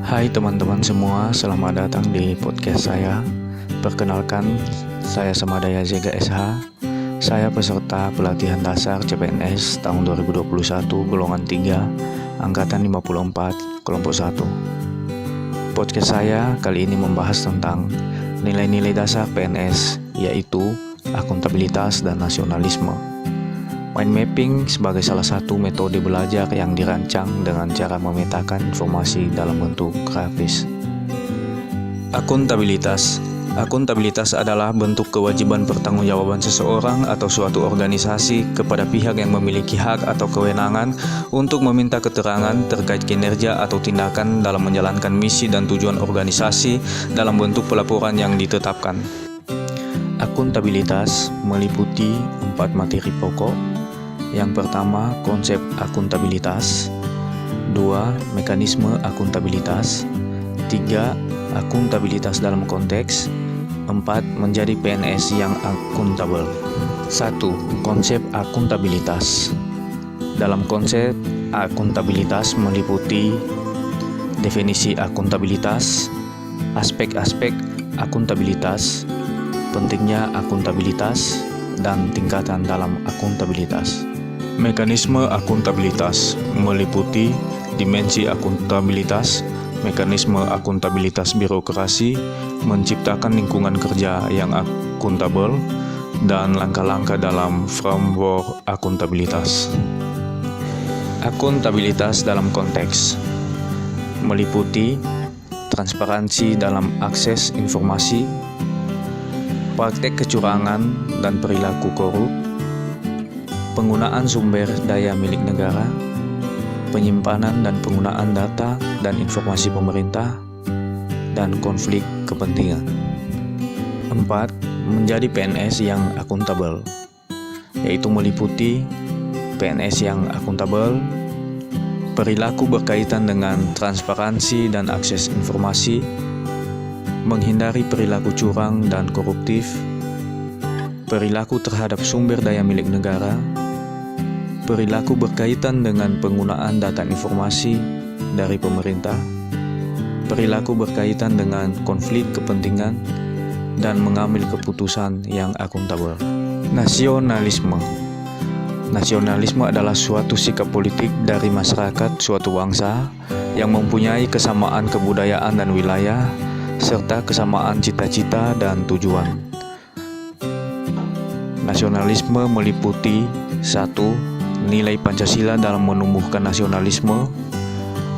Hai teman-teman semua, selamat datang di podcast saya. Perkenalkan, saya Samadaya Zega SH. Saya peserta pelatihan dasar CPNS tahun 2021 golongan 3, angkatan 54, kelompok 1. Podcast saya kali ini membahas tentang nilai-nilai dasar PNS, yaitu akuntabilitas dan nasionalisme. Mind mapping sebagai salah satu metode belajar yang dirancang dengan cara memetakan informasi dalam bentuk grafis. Akuntabilitas adalah bentuk kewajiban pertanggungjawaban seseorang atau suatu organisasi kepada pihak yang memiliki hak atau kewenangan untuk meminta keterangan terkait kinerja atau tindakan dalam menjalankan misi dan tujuan organisasi dalam bentuk pelaporan yang ditetapkan. Akuntabilitas meliputi 4 materi pokok. Yang pertama, konsep akuntabilitas. 2. Mekanisme akuntabilitas. 3. Akuntabilitas dalam konteks. 4. Menjadi PNS yang akuntabel. 1. Konsep akuntabilitas. Dalam konsep akuntabilitas meliputi definisi akuntabilitas, aspek-aspek akuntabilitas, pentingnya akuntabilitas, dan tingkatan dalam akuntabilitas. Mekanisme akuntabilitas meliputi dimensi akuntabilitas, mekanisme akuntabilitas birokrasi, menciptakan lingkungan kerja yang akuntabel, dan langkah-langkah dalam framework akuntabilitas. Akuntabilitas dalam konteks meliputi transparansi dalam akses informasi, praktek kecurangan dan perilaku korup, penggunaan sumber daya milik negara, penyimpanan dan penggunaan data dan informasi pemerintah, dan konflik kepentingan. 4. Menjadi PNS yang akuntabel, yaitu meliputi PNS yang akuntabel, perilaku berkaitan dengan transparansi dan akses informasi, menghindari perilaku curang dan koruptif, perilaku terhadap sumber daya milik negara, perilaku berkaitan dengan penggunaan data informasi dari pemerintah, perilaku berkaitan dengan konflik kepentingan, dan mengambil keputusan yang akuntabel. Nasionalisme adalah suatu sikap politik dari masyarakat suatu bangsa yang mempunyai kesamaan kebudayaan dan wilayah, serta kesamaan cita-cita dan tujuan. Nasionalisme meliputi 1. Nilai Pancasila dalam menumbuhkan nasionalisme,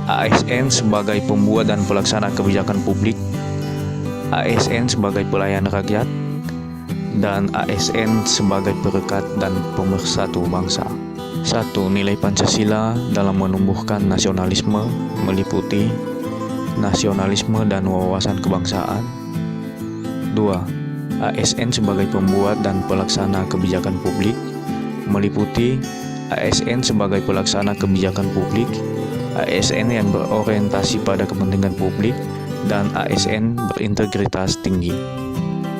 ASN sebagai pembuat dan pelaksana kebijakan publik, ASN sebagai pelayan rakyat, dan ASN sebagai perekat dan pemersatu bangsa. 1. Nilai Pancasila dalam menumbuhkan nasionalisme meliputi nasionalisme dan wawasan kebangsaan. 2. ASN sebagai pembuat dan pelaksana kebijakan publik meliputi ASN sebagai pelaksana kebijakan publik, ASN yang berorientasi pada kepentingan publik, dan ASN berintegritas tinggi.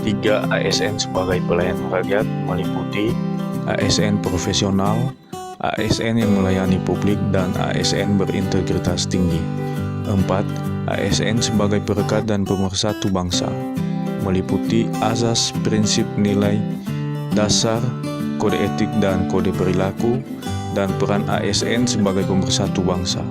3. ASN sebagai pelayan rakyat meliputi ASN profesional, ASN yang melayani publik, dan ASN berintegritas tinggi. 4. ASN sebagai perekat dan pemersatu bangsa meliputi azas prinsip nilai dasar, kode etik dan kode perilaku, dan peran ASN sebagai pemersatu bangsa.